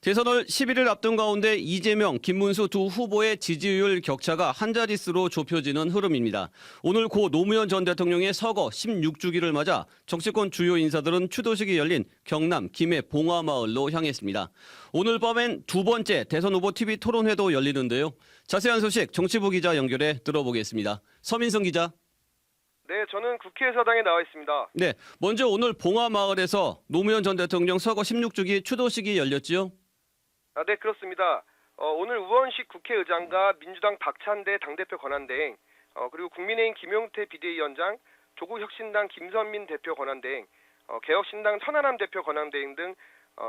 대선을 11일 앞둔 가운데 이재명, 김문수 두 후보의 지지율 격차가 한 자릿수로 좁혀지는 흐름입니다. 오늘 고 노무현 전 대통령의 서거 16주기를 맞아 정치권 주요 인사들은 추도식이 열린 경남 김해 봉화마을로 향했습니다. 오늘 밤엔 두 번째 대선 후보 TV 토론회도 열리는데요. 자세한 소식 정치부 기자 연결해 들어보겠습니다. 서민성 기자. 네, 저는 국회의사당에 나와 있습니다. 네, 먼저 오늘 봉화마을에서 노무현 전 대통령 서거 16주기 추도식이 열렸지요? 네, 그렇습니다. 오늘 우원식 국회의장과 민주당 박찬대 당대표 권한대행, 그리고 국민의힘 김용태 비대위원장, 조국혁신당 김선민 대표 권한대행, 개혁신당 천하람 대표 권한대행 등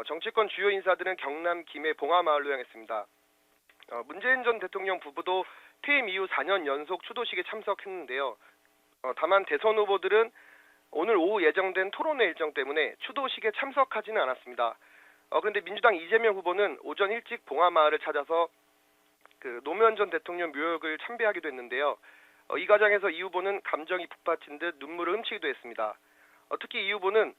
정치권 주요 인사들은 경남 김해 봉화마을로 향했습니다. 문재인 전 대통령 부부도 퇴임 이후 4년 연속 추도식에 참석했는데요. 다만 대선 후보들은 오늘 오후 예정된 토론회 일정 때문에 추도식에 참석하지는 않았습니다. 그런데 민주당 이재명 후보는 오전 일찍 봉화마을을 찾아서 노무현 전 대통령 묘역을 참배하기도 했는데요. 이 과정에서 이 후보는 감정이 북받친 듯 눈물을 훔치기도 했습니다. 특히 이 후보는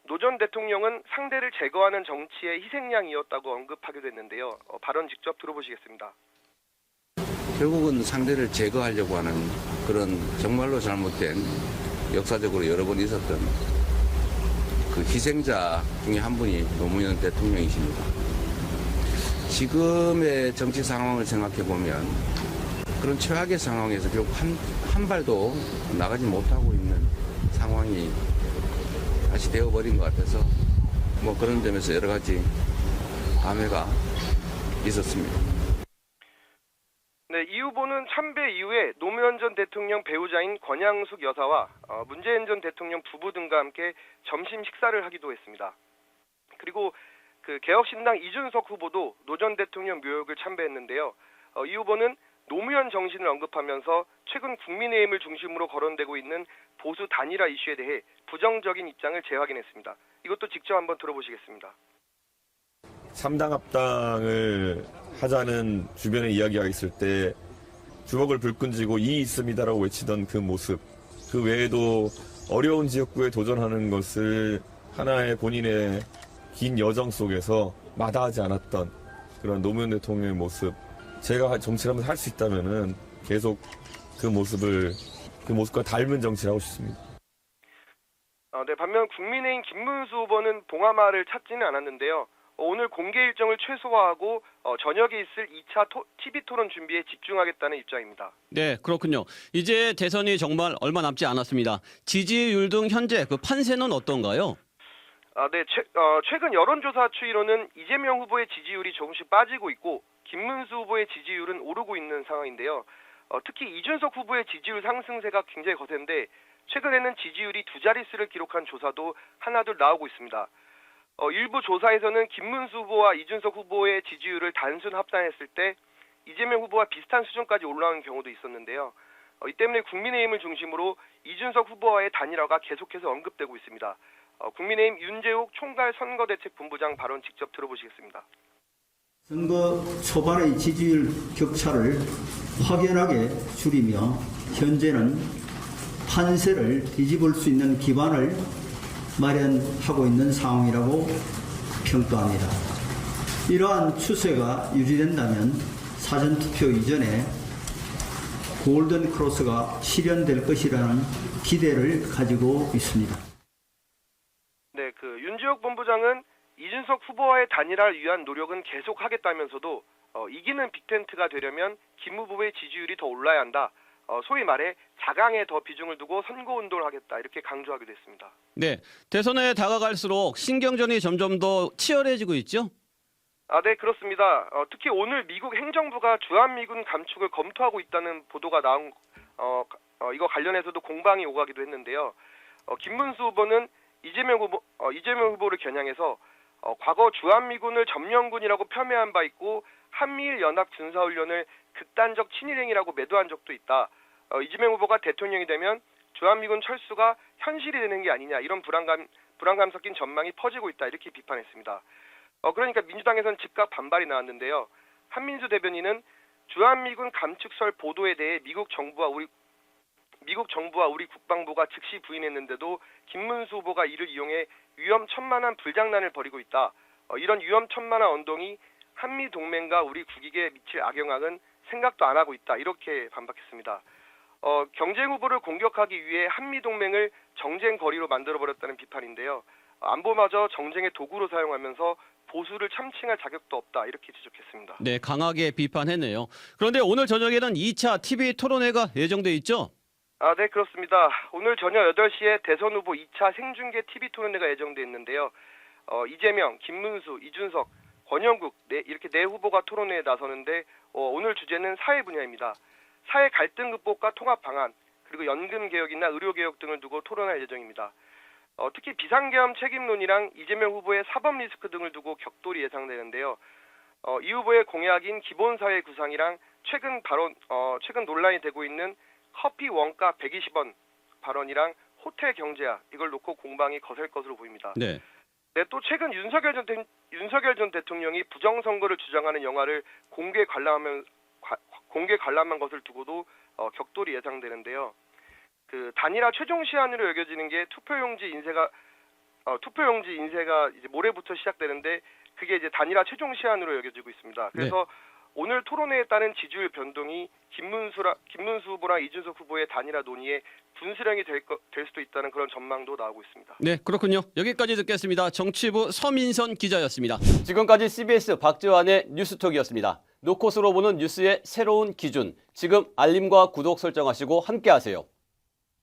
노 전 대통령은 상대를 제거하는 정치의 희생양이었다고 언급하기도 했는데요. 발언 직접 들어보시겠습니다. 결국은 상대를 제거하려고 하는 그런 정말로 잘못된 역사적으로 여러 번 있었던 그 희생자 중에 한 분이 노무현 대통령이십니다. 지금의 정치 상황을 생각해 보면 그런 최악의 상황에서 결국 한 발도 나가지 못하고 있는 상황이 다시 되어버린 것 같아서 뭐 그런 점에서 여러 가지 감회가 있었습니다. 네, 이 후보는 참배 이후에 노무현 전 대통령 배우자인 권양숙 여사와 문재인 전 대통령 부부 등과 함께 점심 식사를 하기도 했습니다. 그리고 개혁신당 이준석 후보도 노 전 대통령 묘역을 참배했는데요. 이 후보는 노무현 정신을 언급하면서 최근 국민의힘을 중심으로 거론되고 있는 보수 단일화 이슈에 대해 부정적인 입장을 재확인했습니다. 이것도 직접 한번 들어보시겠습니다. 3당 합당을 하자는 주변의 이야기가 있을 때 주먹을 불끈 쥐고 이 있습니다라고 외치던 그 모습, 그 외에도 어려운 지역구에 도전하는 것을 하나의 본인의 긴 여정 속에서 마다하지 않았던 그런 노무현 대통령의 모습, 제가 정치를 하면서 할 수 있다면은 계속 그 모습과 닮은 정치를 하고 싶습니다. 네, 반면 국민의힘 김문수 후보는 봉화마을을 찾지는 않았는데요. 오늘 공개 일정을 최소화하고 저녁에 있을 2차 TV 토론 준비에 집중하겠다는 입장입니다. 네, 그렇군요. 이제 대선이 정말 얼마 남지 않았습니다. 지지율 등 현재 그 판세는 어떤가요? 네, 최근 여론조사 추이로는 이재명 후보의 지지율이 조금씩 빠지고 있고 김문수 후보의 지지율은 오르고 있는 상황인데요. 특히 이준석 후보의 지지율 상승세가 굉장히 거센데 최근에는 지지율이 두 자릿수를 기록한 조사도 하나둘 나오고 있습니다. 일부 조사에서는 김문수 후보와 이준석 후보의 지지율을 단순 합산했을 때 이재명 후보와 비슷한 수준까지 올라오는 경우도 있었는데요. 이 때문에 국민의힘을 중심으로 이준석 후보와의 단일화가 계속해서 언급되고 있습니다. 국민의힘 윤재욱 총괄 선거대책본부장 발언 직접 들어보시겠습니다. 선거 초반의 지지율 격차를 확연하게 줄이며 현재는 판세를 뒤집을 수 있는 기반을 마련하고 있는 상황이라고 평가합니다. 이러한 추세가 유지된다면 사전투표 이전에 골든 크로스가 실현될 것이라는 기대를 가지고 있습니다. 네, 윤지혁 본부장은 이준석 후보와의 단일화를 위한 노력은 계속하겠다면서도 이기는 빅텐트가 되려면 김 후보의 지지율이 더 올라야 한다. 소위 말해 자강에 더 비중을 두고 선거운동을 하겠다 이렇게 강조하기도 했습니다. 네, 대선에 다가갈수록 신경전이 점점 더 치열해지고 있죠? 네, 그렇습니다. 특히 오늘 미국 행정부가 주한미군 감축을 검토하고 있다는 보도가 나온 이거 관련해서도 공방이 오가기도 했는데요. 김문수 후보는 이재명 후보를 겨냥해서 과거 주한미군을 점령군이라고 폄훼한 바 있고 한미일 연합 군사훈련을 극단적 친일행위라고 매도한 적도 있다. 이재명 후보가 대통령이 되면 주한미군 철수가 현실이 되는 게 아니냐 이런 불안감 섞인 전망이 퍼지고 있다 이렇게 비판했습니다. 그러니까 민주당에서는 즉각 반발이 나왔는데요. 한민수 대변인은 주한미군 감축설 보도에 대해 미국 정부와 우리 국방부가 즉시 부인했는데도 김문수 후보가 이를 이용해 위험천만한 불장난을 벌이고 있다. 이런 위험천만한 언동이 한미 동맹과 우리 국익에 미칠 악영향은 생각도 안 하고 있다. 이렇게 반박했습니다. 경쟁 후보를 공격하기 위해 한미 동맹을 정쟁 거리로 만들어버렸다는 비판인데요. 안보마저 정쟁의 도구로 사용하면서 보수를 참칭할 자격도 없다. 이렇게 지적했습니다. 네, 강하게 비판했네요. 그런데 오늘 저녁에는 2차 TV 토론회가 예정돼 있죠? 네, 그렇습니다. 오늘 저녁 8시에 대선 후보 2차 생중계 TV 토론회가 예정돼 있는데요. 이재명, 김문수, 이준석, 권영국 이렇게 네 후보가 토론회에 나서는데 오늘 주제는 사회 분야입니다. 사회 갈등 극복과 통합 방안, 그리고 연금 개혁이나 의료 개혁 등을 두고 토론할 예정입니다. 특히 비상계엄 책임론이랑 이재명 후보의 사법 리스크 등을 두고 격돌이 예상되는데요. 이 후보의 공약인 기본사회 구상이랑 최근 논란이 되고 있는 커피 원가 120원 발언이랑 호텔 경제화 이걸 놓고 공방이 거셀 것으로 보입니다. 네. 네, 또 최근 윤석열 전 대통령이 부정선거를 주장하는 영화를 공개 관람한 것을 두고도 격돌이 예상되는데요. 그 단일화 최종 시한으로 여겨지는 게 투표용지 인쇄가 이제 모레부터 시작되는데 그게 이제 단일화 최종 시한으로 여겨지고 있습니다. 그래서 오늘 토론회에 따른 지지율 변동이 김문수 후보랑 이준석 후보의 단일화 논의에 분수령이 될 수도 있다는 그런 전망도 나오고 있습니다. 네, 그렇군요. 여기까지 듣겠습니다. 정치부 서민선 기자였습니다. 지금까지 CBS 박지환의 뉴스톡이었습니다. 노컷으로 보는 뉴스의 새로운 기준. 지금 알림과 구독 설정하시고 함께하세요.